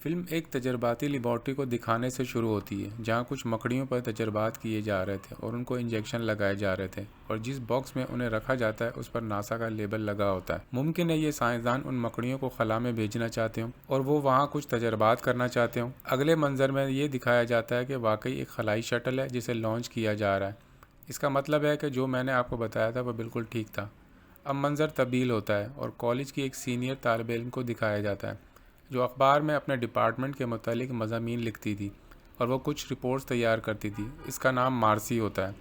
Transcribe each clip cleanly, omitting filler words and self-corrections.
Film एक तजर्बाती laboratory को दिखाने से शुरू होती है जहां कुछ मकड़ियों पर तजर्बात किए जा रहे थे और उनको इंजेक्शन लगाए जा रहे थे और जिस बॉक्स में उन्हें रखा जाता है उस पर नासा का लेबल लगा होता है। मुमकिन है ये साइंसदान उन मकड़ियों को खला में भेजना चाहते हों और वो वहाँ कुछ तजर्बात करना चाहते हों। अगले मंजर में ये दिखाया जाता है कि वाकई एक खलाई शटल है जिसे लॉन्च किया जा रहा है। इसका मतलब है कि जो मैंने आपको बताया था वह बिल्कुल ठीक था। अब मंजर तब्दील होता है और कॉलेज की एक सीनियर तालिब इल्म को दिखाया जाता है जो अखबार में अपने डिपार्टमेंट के मुतालिक मज़ामीन लिखती थी और वो कुछ रिपोर्ट्स तैयार करती थी। इसका नाम मार्सी होता है।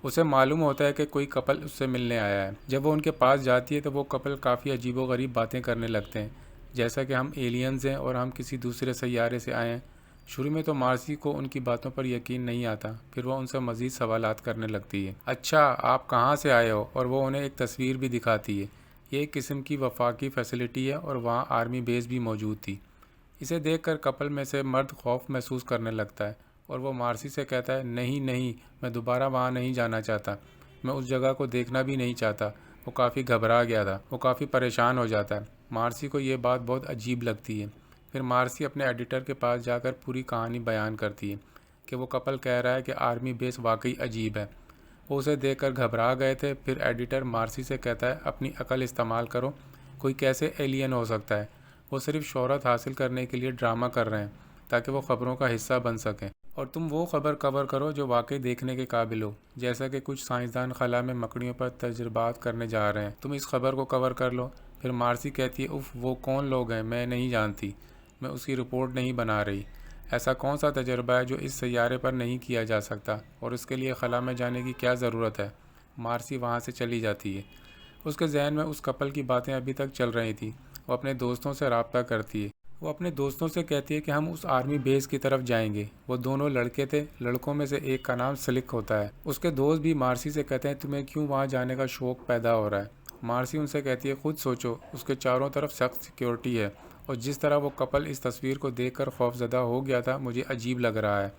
उसे मालूम होता है कि कोई कपल उससे मिलने आया है। जब वो उनके पास जाती है तो वो कपल काफ़ी अजीबोगरीब बातें करने लगते हैं, जैसा कि हम एलियंस हैं और हम किसी दूसरे सैयारे से आए हैं। शुरू में तो मार्सी को उनकी बातों पर यकीन नहीं आता, फिर वो उनसे मज़ीद सवालात करने लगती है। अच्छा, आप कहाँ से आए हो? और वो उन्हें एक तस्वीर भी दिखाती है। ये एक किस्म की वफाकी फैसिलिटी है और वहाँ आर्मी बेस भी मौजूद थी। इसे देखकर कपल में से मर्द खौफ महसूस करने लगता है और वो मार्सी से कहता है, नहीं नहीं, मैं दोबारा वहाँ नहीं जाना चाहता, मैं उस जगह को देखना भी नहीं चाहता। वो काफ़ी घबरा गया था, वो काफ़ी परेशान हो जाता है। मार्सी को ये बात बहुत अजीब लगती है। फिर मार्सी अपने एडिटर के पास जाकर पूरी कहानी बयान करती है कि वो कपल कह रहा है कि आर्मी बेस वाकई अजीब है। वो उसे देखकर घबरा गए थे। फिर एडिटर मार्सी से कहता है, अपनी अकल इस्तेमाल करो, कोई कैसे एलियन हो सकता है? वो सिर्फ शोहरत हासिल करने के लिए ड्रामा कर रहे हैं ताकि वो ख़बरों का हिस्सा बन सकें। और तुम वो खबर कवर करो जो वाकई देखने के काबिल हो, जैसा कि कुछ साइंसदान खला में मकड़ियों पर तजर्बात करने जा रहे हैं। तुम इस खबर को कवर कर लो। फिर मार्सी कहती है, उफ़, वो कौन लोग हैं? मैं नहीं जानती, मैं उसकी रिपोर्ट नहीं बना रही। ऐसा कौन सा तजर्बा है जो इस सैयारे पर नहीं किया जा सकता और उसके लिए खला में जाने की क्या ज़रूरत है? मार्सी वहाँ से चली जाती है। उसके जहन में उस कपल की बातें अभी तक चल रही थी। वो अपने दोस्तों से रब्ता करती है। वो अपने दोस्तों से कहती है कि हम उस आर्मी बेस की तरफ जाएंगे। वो दोनों लड़के थे। लड़कों में से एक का नाम स्लिक होता है। उसके दोस्त भी मार्सी से कहते हैं, तुम्हें क्यों वहाँ जाने का शौक़ पैदा हो रहा है? मार्सी उनसे कहती है, खुद सोचो, उसके चारों तरफ सख्त सिक्योरिटी है और जिस तरह वो कपल इस तस्वीर को देखकर खौफजदा हो गया था, मुझे अजीब लग रहा है।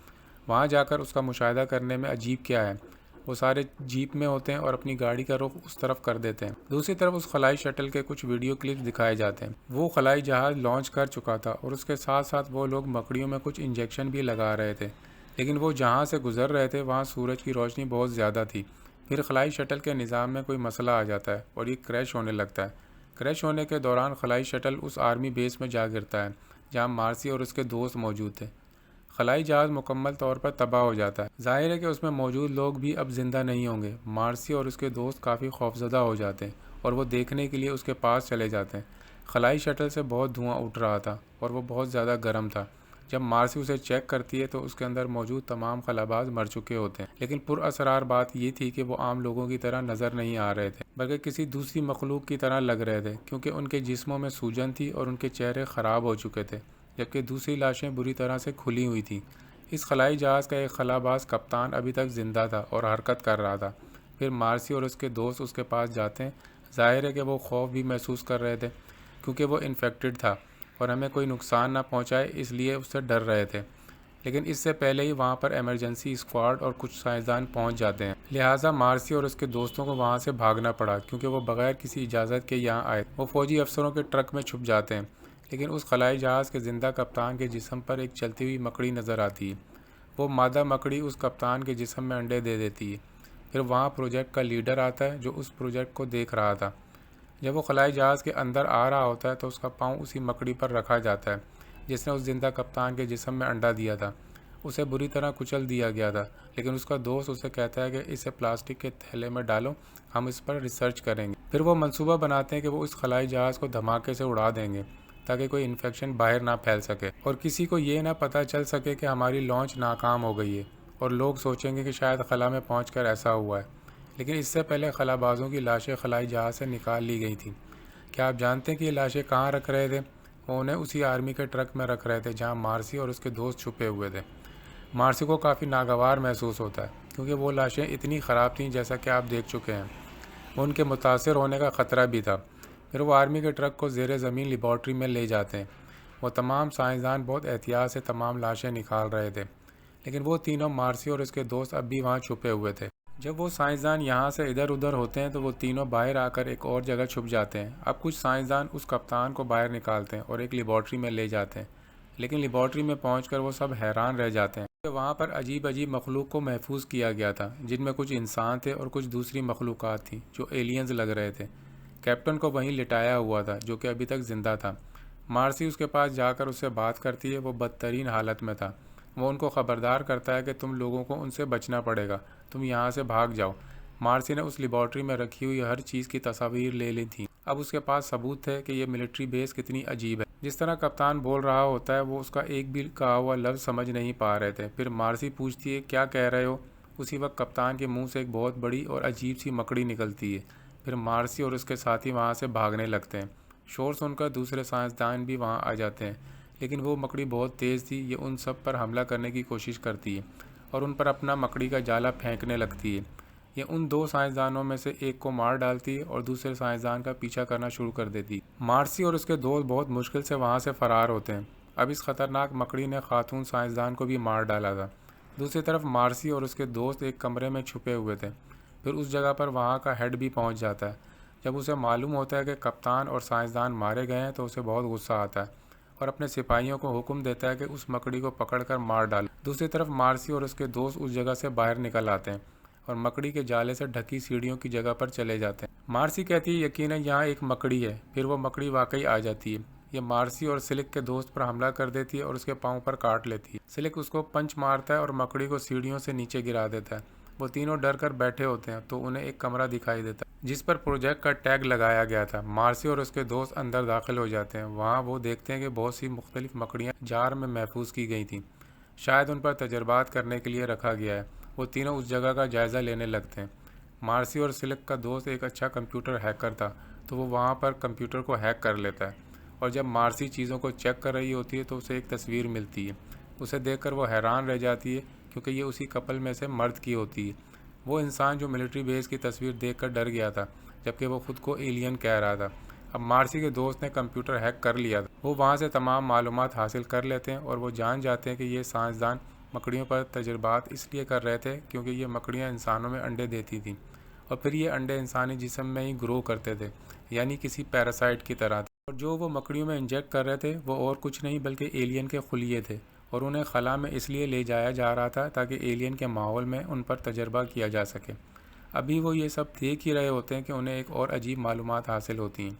वहाँ जाकर उसका मुशाहिदा करने में अजीब क्या है? वो सारे जीप में होते हैं और अपनी गाड़ी का रुख उस तरफ कर देते हैं। दूसरी तरफ उस खलाई शटल के कुछ वीडियो क्लिप्स दिखाए जाते हैं। वो खलाई जहाज़ लॉन्च कर चुका था और उसके साथ साथ वो लोग मकड़ियों में कुछ इंजेक्शन भी लगा रहे थे। लेकिन वो जहाँ से गुजर रहे थे वहाँ सूरज की रोशनी बहुत ज़्यादा थी। फिर खलाई शटल के निज़ाम में कोई मसला आ जाता है और ये क्रैश होने लगता है। क्रैश होने के दौरान खलाई शटल उस आर्मी बेस में जा गिरता है जहाँ मार्सी और उसके दोस्त मौजूद थे। खलाई जहाज़ मुकम्मल तौर पर तबाह हो जाता है। जाहिर है कि उसमें मौजूद लोग भी अब जिंदा नहीं होंगे। मार्सी और उसके दोस्त काफ़ी खौफजदा हो जाते हैं और वो देखने के लिए उसके पास चले जाते हैं। खलाई शटल से बहुत धुआं उठ रहा था और वो बहुत ज़्यादा गर्म था। जब मार्सी उसे चेक करती है तो उसके अंदर मौजूद तमाम खलाबाज मर चुके होते हैं। लेकिन पुरअसरार बात ये थी कि वो आम लोगों की तरह नज़र नहीं आ रहे थे, बल्कि किसी दूसरी मखलूक की तरह लग रहे थे, क्योंकि उनके जिस्मों में सूजन थी और उनके चेहरे ख़राब हो चुके थे, जबकि दूसरी लाशें बुरी तरह से खुली हुई थीं। इस खलाई जहाज़ का एक खलाबाज कप्तान अभी तक ज़िंदा था और हरकत कर रहा था। फिर मार्सी और उसके दोस्त उसके पास जाते हैं। जाहिर है कि वो खौफ भी महसूस कर रहे थे, क्योंकि वो इन्फेक्टेड था और हमें कोई नुकसान ना पहुंचाए इसलिए उससे डर रहे थे। लेकिन इससे पहले ही वहाँ पर इमरजेंसी स्क्वाड और कुछ साइंसदान पहुँच जाते हैं। लिहाजा मार्सी और उसके दोस्तों को वहाँ से भागना पड़ा, क्योंकि वो बगैर किसी इजाज़त के यहाँ आए। वो फ़ौजी अफसरों के ट्रक में छुप जाते हैं। लेकिन उस खलाई जहाज़ के ज़िंदा कप्तान के जिस्म पर एक चलती हुई मकड़ी नज़र आती है। वो मादा मकड़ी उस कप्तान के जिस्म में अंडे दे देती है। फिर वहाँ प्रोजेक्ट का लीडर आता है जो उस प्रोजेक्ट को देख रहा था। जब वो खलाई जहाज़ के अंदर आ रहा होता है तो उसका पाँव उसी मकड़ी पर रखा जाता है जिसने उस जिंदा कप्तान के जिस्म में अंडा दिया था। उसे बुरी तरह कुचल दिया गया था, लेकिन उसका दोस्त उसे कहता है कि इसे प्लास्टिक के थैले में डालो, हम इस पर रिसर्च करेंगे। फिर वो मंसूबा बनाते हैं कि वो इस खलाई जहाज़ को धमाके से उड़ा देंगे ताकि कोई इन्फेक्शन बाहर ना फैल सके और किसी को ये ना पता चल सके कि हमारी लॉन्च नाकाम हो गई है और लोग सोचेंगे कि शायद खला में पहुंचकर ऐसा हुआ है। लेकिन इससे पहले खलाबाजों की लाशें खलाई जहाज़ से निकाल ली गई थीं। क्या आप जानते हैं कि ये लाशें कहाँ रख रहे थे? वो उन्हें उसी आर्मी के ट्रक में रख रहे थे जहाँ मार्सी और उसके दोस्त छुपे हुए थे। मार्सी को काफ़ी नागवार महसूस होता है, क्योंकि वो लाशें इतनी ख़राब थीं जैसा कि आप देख चुके हैं। उनके मुतासिर होने का ख़तरा भी था। फिर वो आर्मी के ट्रक को ज़ेरे ज़मीन लेबॉर्ट्री में ले जाते हैं। वो तमाम साइंसदान बहुत एहतियात से तमाम लाशें निकाल रहे थे, लेकिन वो तीनों, मार्सी और उसके दोस्त, अब भी वहाँ छुपे हुए थे। जब वो साइंसदान यहाँ से इधर उधर होते हैं तो वो तीनों बाहर आकर एक और जगह छुप जाते हैं। अब कुछ साइंसदान उस कप्तान को बाहर निकालते हैं और एक लेबॉर्ट्री में ले जाते हैं। लेकिन लेबॉर्ट्री में पहुंचकर वो सब हैरान रह जाते हैं। तो वहाँ पर अजीब अजीब मखलूक को महफूज किया गया था, जिनमें कुछ इंसान थे और कुछ दूसरी मखलूक़ात थी जो एलियंस लग रहे थे। कैप्टन को वहीं लिटाया हुआ था, जो कि अभी तक ज़िंदा था। मार्सी उसके पास जाकर उससे बात करती है। वो बदतरीन हालत में था। वो उनको ख़बरदार करता है कि तुम लोगों को उनसे बचना पड़ेगा, तुम यहाँ से भाग जाओ। मार्सी ने उस लेबॉर्ट्री में रखी हुई हर चीज़ की तस्वीर ले ली थी। अब उसके पास सबूत थे कि ये मिलिट्री बेस कितनी अजीब है। जिस तरह कप्तान बोल रहा होता है, वो उसका एक भी कहा हुआ लफ्ज़ समझ नहीं पा रहे थे। फिर मार्सी पूछती है, क्या कह रहे हो? उसी वक्त कप्तान के मुंह से एक बहुत बड़ी और अजीब सी मकड़ी निकलती है। फिर मार्सी और उसके साथी वहाँ से भागने लगते हैं। शोर सुनकर दूसरे साइंसदान भी वहाँ आ जाते हैं, लेकिन वो मकड़ी बहुत तेज़ थी। ये उन सब पर हमला करने की कोशिश करती है और उन पर अपना मकड़ी का जाला फेंकने लगती है। ये उन दो साइंसदानों में से एक को मार डालती है और दूसरे साइंसदान का पीछा करना शुरू कर देती है। मार्सी और उसके दोस्त बहुत मुश्किल से वहाँ से फरार होते हैं। अब इस खतरनाक मकड़ी ने खातून साइंसदान को भी मार डाला था। दूसरी तरफ मार्सी और उसके दोस्त एक कमरे में छुपे हुए थे। फिर उस जगह पर वहाँ का हेड भी पहुँच जाता है। जब उसे मालूम होता है कि कप्तान और साइंसदान मारे गए हैं, तो उसे बहुत गुस्सा आता है और अपने सिपाहियों को हुक्म देता है कि उस मकड़ी को पकड़कर मार डालें। दूसरी तरफ मार्सी और उसके दोस्त उस जगह से बाहर निकल आते हैं और मकड़ी के जाले से ढकी सीढ़ियों की जगह पर चले जाते हैं। मार्सी कहती है, यकीनन यहाँ एक मकड़ी है। फिर वो मकड़ी वाकई आ जाती है। ये मार्सी और सिलिक के दोस्त पर हमला कर देती है और उसके पाँव पर काट लेती है। सिलिक उसको पंच मारता है और मकड़ी को सीढ़ियों से नीचे गिरा देता है। वो तीनों डर कर बैठे होते हैं तो उन्हें एक कमरा दिखाई देता है जिस पर प्रोजेक्ट का टैग लगाया गया था। मार्सी और उसके दोस्त अंदर दाखिल हो जाते हैं। वहाँ वो देखते हैं कि बहुत सी मुख्तलिफ मकड़ियाँ जार में महफूज की गई थी, शायद उन पर तजर्बात करने के लिए रखा गया है। वो तीनों उस जगह का जायज़ा लेने लगते हैं। मार्सी और सिलिक का दोस्त एक अच्छा कंप्यूटर हैकर था, तो वो वहाँ पर कंप्यूटर को हैक कर लेता है और जब मार्सी चीज़ों को चेक कर रही होती है तो उसे एक तस्वीर मिलती है। उसे देखकर वो हैरान रह जाती है, क्योंकि ये उसी कपल में से मर्द की होती है। वो इंसान जो मिलिट्री बेस की तस्वीर देखकर डर गया था, जबकि वो खुद को एलियन कह रहा था। अब मार्सी के दोस्त ने कंप्यूटर हैक कर लिया था। वो वहाँ से तमाम मालूमात हासिल कर लेते हैं और वो जान जाते हैं कि ये साइंसदान मकड़ियों पर तजर्बात इसलिए कर रहे थे क्योंकि ये मकड़ियाँ इंसानों में अंडे देती थीं और फिर ये अंडे इंसानी जिस्म में ही ग्रो करते थे, यानी किसी पैरासाइट की तरह थे। और जो वो मकड़ियों में इंजेक्ट कर रहे थे वो और कुछ नहीं बल्कि एलियन के खुलिये थे और उन्हें खला में इसलिए ले जाया जा रहा था ताकि एलियन के माहौल में उन पर तजर्बा किया जा सके। अभी वो ये सब देख ही रहे होते हैं कि उन्हें एक और अजीब मालूमात हासिल होती हैं।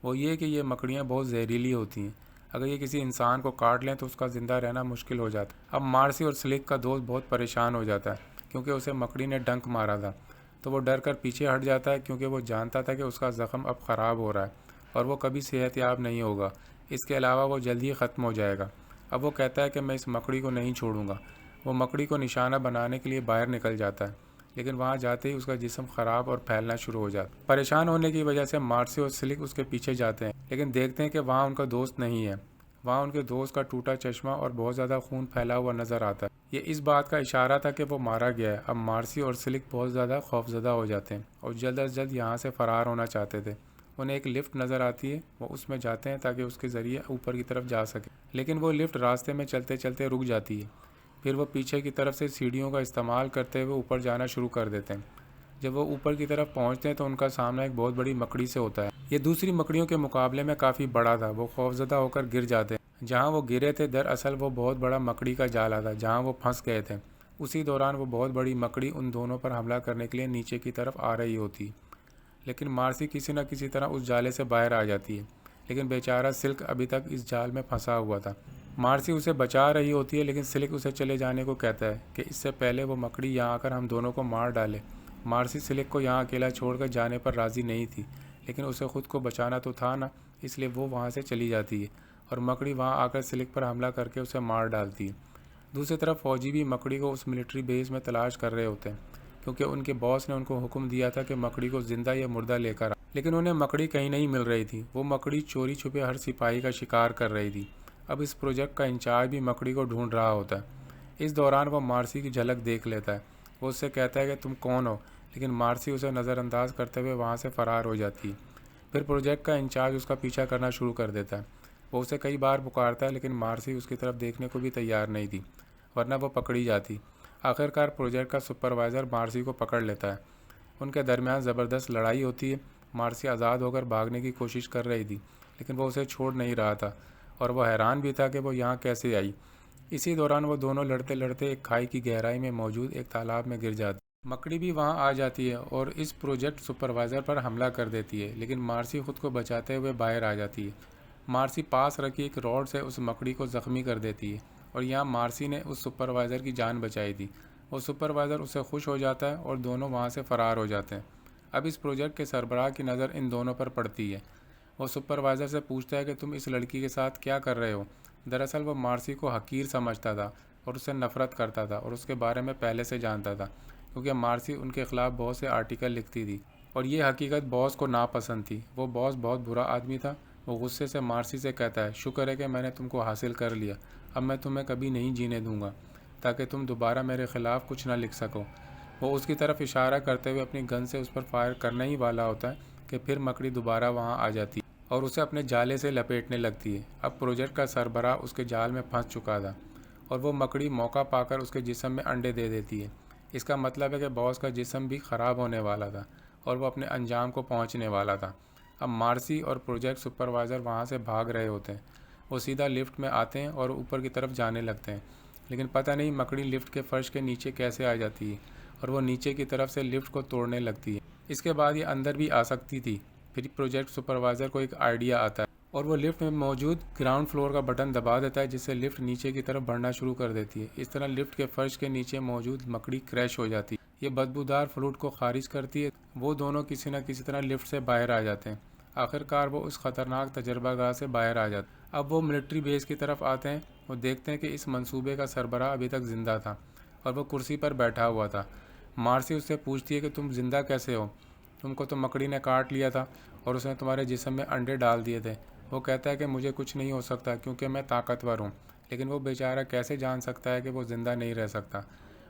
वो ये कि ये मकड़ियाँ बहुत जहरीली होती हैं। अगर ये किसी इंसान को काट लें तो उसका ज़िंदा रहना मुश्किल हो जाता है। अब मार्सी और स्लिक का दोस्त बहुत परेशान हो जाता है क्योंकि उसे मकड़ी ने डंक मारा था, तो वो डर कर पीछे हट जाता है क्योंकि वो जानता था कि उसका ज़ख़म अब ख़राब हो रहा है और वो कभी सेहतयाब नहीं होगा। इसके अलावा वो जल्दी ही ख़त्म हो जाएगा। अब वो कहता है कि मैं इस मकड़ी को नहीं छोड़ूंगा। वो मकड़ी को निशाना बनाने के लिए बाहर निकल जाता है, लेकिन वहाँ जाते ही उसका जिस्म ख़राब और फैलना शुरू हो जाता है। परेशान होने की वजह से मार्सी और स्लिक उसके पीछे जाते हैं, लेकिन देखते हैं कि वहाँ उनका दोस्त नहीं है। वहाँ उनके दोस्त का टूटा चश्मा और बहुत ज़्यादा खून फैला हुआ नज़र आता है। ये इस बात का इशारा था कि वो मारा गया है। अब मार्सी और स्लिक बहुत ज़्यादा खौफजदा हो जाते हैं और जल्द अज जल्द यहाँ से फ़रार होना चाहते थे। उन्हें एक लिफ्ट नज़र आती है, वो उसमें जाते हैं ताकि उसके ज़रिए ऊपर की तरफ जा सके, लेकिन वो लिफ्ट रास्ते में चलते चलते रुक जाती है। फिर वो पीछे की तरफ से सीढ़ियों का इस्तेमाल करते हुए ऊपर जाना शुरू कर देते हैं। जब वो ऊपर की तरफ पहुंचते हैं तो उनका सामना एक बहुत बड़ी मकड़ी से होता है। ये दूसरी मकड़ियों के मुकाबले में काफ़ी बड़ा था। वो खौफजदा होकर गिर जाते हैं। जहाँ वो गिरे थे दरअसल वो बहुत बड़ा मकड़ी का जाला था जहाँ वो फंस गए थे। उसी दौरान वो बहुत बड़ी मकड़ी उन दोनों पर हमला करने के लिए नीचे की तरफ आ रही होती, लेकिन मार्सी किसी न किसी तरह उस जाले से बाहर आ जाती है। लेकिन बेचारा सिल्क अभी तक इस जाल में फंसा हुआ था। मार्सी उसे बचा रही होती है, लेकिन सिल्क उसे चले जाने को कहता है कि इससे पहले वो मकड़ी यहाँ आकर हम दोनों को मार डाले। मार्सी सिल्क को यहाँ अकेला छोड़कर जाने पर राज़ी नहीं थी, लेकिन उसे खुद को बचाना तो था ना, इसलिए वो वहाँ से चली जाती है और मकड़ी वहाँ आकर सिल्क पर हमला करके उसे मार डालती है। दूसरी तरफ फौजी भी मकड़ी को उस मिलिट्री बेस में तलाश कर रहे होते हैं, क्योंकि उनके बॉस ने उनको हुक्म दिया था कि मकड़ी को जिंदा या मुर्दा लेकर आ, लेकिन उन्हें मकड़ी कहीं नहीं मिल रही थी। वो मकड़ी चोरी छुपे हर सिपाही का शिकार कर रही थी। अब इस प्रोजेक्ट का इंचार्ज भी मकड़ी को ढूंढ रहा होता है। इस दौरान वो मार्सी की झलक देख लेता है। वो उससे कहता है कि तुम कौन हो, लेकिन मार्सी उसे नज़रअंदाज करते हुए वहाँ से फ़रार हो जाती है। फिर प्रोजेक्ट का इंचार्ज उसका पीछा करना शुरू कर देता है। वो उसे कई बार पुकारता है, लेकिन मार्सी उसकी तरफ देखने को भी तैयार नहीं थी, वरना वो पकड़ी जाती। आखिरकार प्रोजेक्ट का सुपरवाइज़र मार्सी को पकड़ लेता है। उनके दरमियान ज़बरदस्त लड़ाई होती है। मार्सी आज़ाद होकर भागने की कोशिश कर रही थी, लेकिन वो उसे छोड़ नहीं रहा था और वो हैरान भी था कि वो यहाँ कैसे आई। इसी दौरान वो दोनों लड़ते लड़ते एक खाई की गहराई में मौजूद एक तालाब में गिर जाती। मकड़ी भी वहाँ आ जाती है और इस प्रोजेक्ट सुपरवाइज़र पर हमला कर देती है, लेकिन मार्सी खुद को बचाते हुए बाहर आ जाती है। मार्सी पास रखी एक रॉड से उस मकड़ी को ज़ख्मी कर देती है और यहाँ मार्सी ने उस सुपरवाइज़र की जान बचाई थी। वो सुपरवाइज़र उससे खुश हो जाता है और दोनों वहाँ से फ़रार हो जाते हैं। अब इस प्रोजेक्ट के सरबराह की नज़र इन दोनों पर पड़ती है। वो सुपरवाइज़र से पूछता है कि तुम इस लड़की के साथ क्या कर रहे हो। दरअसल वो मार्सी को हकीर समझता था और उससे नफ़रत करता था और उसके बारे में पहले से जानता था, क्योंकि मार्सी उनके ख़िलाफ़ बहुत से आर्टिकल लिखती थी और ये हकीकत बॉस को नापसंद थी। वो बॉस बहुत बुरा आदमी था। वो गुस्से से मार्सी से कहता है, शुक्र है कि मैंने तुमको हासिल कर लिया, अब मैं तुम्हें कभी नहीं जीने दूंगा ताकि तुम दोबारा मेरे ख़िलाफ़ कुछ ना लिख सको। वो उसकी तरफ इशारा करते हुए अपनी गन से उस पर फायर करने ही वाला होता है कि फिर मकड़ी दोबारा वहाँ आ जाती है और उसे अपने जाले से लपेटने लगती है। अब प्रोजेक्ट का सरबराह उसके जाल में फंस चुका था और वो मकड़ी मौका पाकर उसके जिस्म में अंडे दे देती है। इसका मतलब है कि बॉस का जिस्म भी ख़राब होने वाला था और वो अपने अंजाम को पहुंचने वाला था। अब मार्सी और प्रोजेक्ट सुपरवाइज़र वहां से भाग रहे होते हैं। वो सीधा लिफ्ट में आते हैं और ऊपर की तरफ जाने लगते हैं, लेकिन पता नहीं मकड़ी लिफ्ट के फर्श के नीचे कैसे आ जाती है और वो नीचे की तरफ से लिफ्ट को तोड़ने लगती है। इसके बाद ये अंदर भी आ सकती थी। फिर प्रोजेक्ट सुपरवाइज़र को एक आइडिया आता है और वो लिफ्ट में मौजूद ग्राउंड फ्लोर का बटन दबा देता है, जिससे लिफ्ट नीचे की तरफ बढ़ना शुरू कर देती है। इस तरह लिफ्ट के फर्श के नीचे मौजूद मकड़ी क्रैश हो जाती है। ये बदबूदार फ्लूइड को खारिज करती है। वो दोनों किसी न किसी तरह लिफ्ट से बाहर आ जाते हैं। आखिरकार वो उस खतरनाक तजर्बागाह से बाहर आ जाते हैं। अब वो मिलिट्री बेस की तरफ आते हैं। वो देखते हैं कि इस मंसूबे का सरबराह अभी तक जिंदा था और वो कुर्सी पर बैठा हुआ था। मार्सी उससे पूछती है कि तुम जिंदा कैसे हो, तुमको तो मकड़ी ने काट लिया था और उसने तुम्हारे जिस्म में अंडे डाल दिए थे। वो कहता है कि मुझे कुछ नहीं हो सकता क्योंकि मैं ताकतवर हूँ, लेकिन वो बेचारा कैसे जान सकता है कि वो ज़िंदा नहीं रह सकता।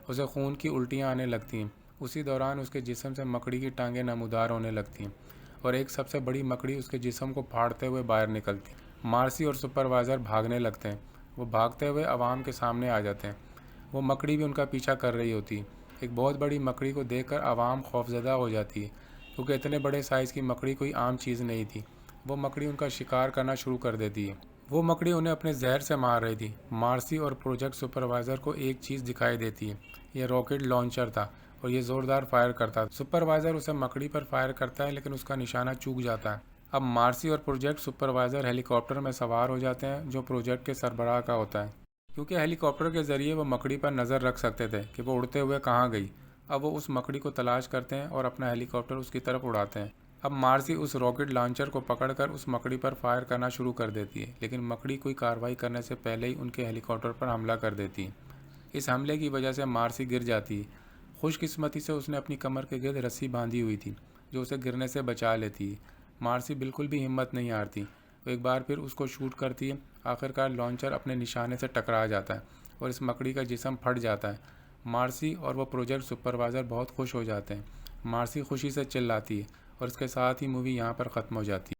उसे खून की उल्टियाँ आने लगती हैं। उसी दौरान उसके जिस्म से मकड़ी की टांगें नमूदार होने लगती हैं और एक सबसे बड़ी मकड़ी उसके जिस्म को फाड़ते हुए बाहर निकलती है। मार्सी और सुपरवाइज़र भागने लगते हैं। वो भागते हुए आवाम के सामने आ जाते हैं। वो मकड़ी भी उनका पीछा कर रही होती है। एक बहुत बड़ी मकड़ी को देखकर आवाम खौफजदा हो जाती है, क्योंकि इतने बड़े साइज़ की मकड़ी कोई आम चीज़ नहीं थी। वो मकड़ी उनका शिकार करना शुरू कर देती है। वो मकड़ी उन्हें अपने जहर से मार रही थी। मार्सी और प्रोजेक्ट सुपरवाइज़र को एक चीज़ दिखाई देती है। यह रॉकेट लॉन्चर था और ये ज़ोरदार फायर करता था। सुपरवाइज़र उसे मकड़ी पर फायर करता है, लेकिन उसका निशाना चूक जाता है। अब मार्सी और प्रोजेक्ट सुपरवाइज़र हेलीकॉप्टर में सवार हो जाते हैं, जो प्रोजेक्ट के सरबराह का होता है, क्योंकि हेलीकॉप्टर के ज़रिए वो मकड़ी पर नज़र रख सकते थे कि वो उड़ते हुए कहाँ गई। अब वो उस मकड़ी को तलाश करते हैं और अपना हेलीकॉप्टर उसकी तरफ उड़ाते हैं। अब मार्सी उस रॉकेट लॉन्चर को पकड़कर उस मकड़ी पर फायर करना शुरू कर देती है, लेकिन मकड़ी कोई कार्रवाई करने से पहले ही उनके हेलीकॉप्टर पर हमला कर देती है। इस हमले की वजह से मार्सी गिर जाती है। खुशकिस्मती से उसने अपनी कमर के गिर्द रस्सी बांधी हुई थी, जो उसे गिरने से बचा लेती है। मार्सी बिल्कुल भी हिम्मत नहीं हारती। वो एक बार फिर उसको शूट करती है। आखिरकार लॉन्चर अपने निशाने से टकरा जाता है और इस मकड़ी का जिस्म फट जाता है। मार्सी और वो प्रोजेक्ट सुपरवाइज़र बहुत खुश हो जाते हैं। मार्सी खुशी से चिल्लाती है और इसके साथ ही मूवी यहाँ पर ख़त्म हो जाती है।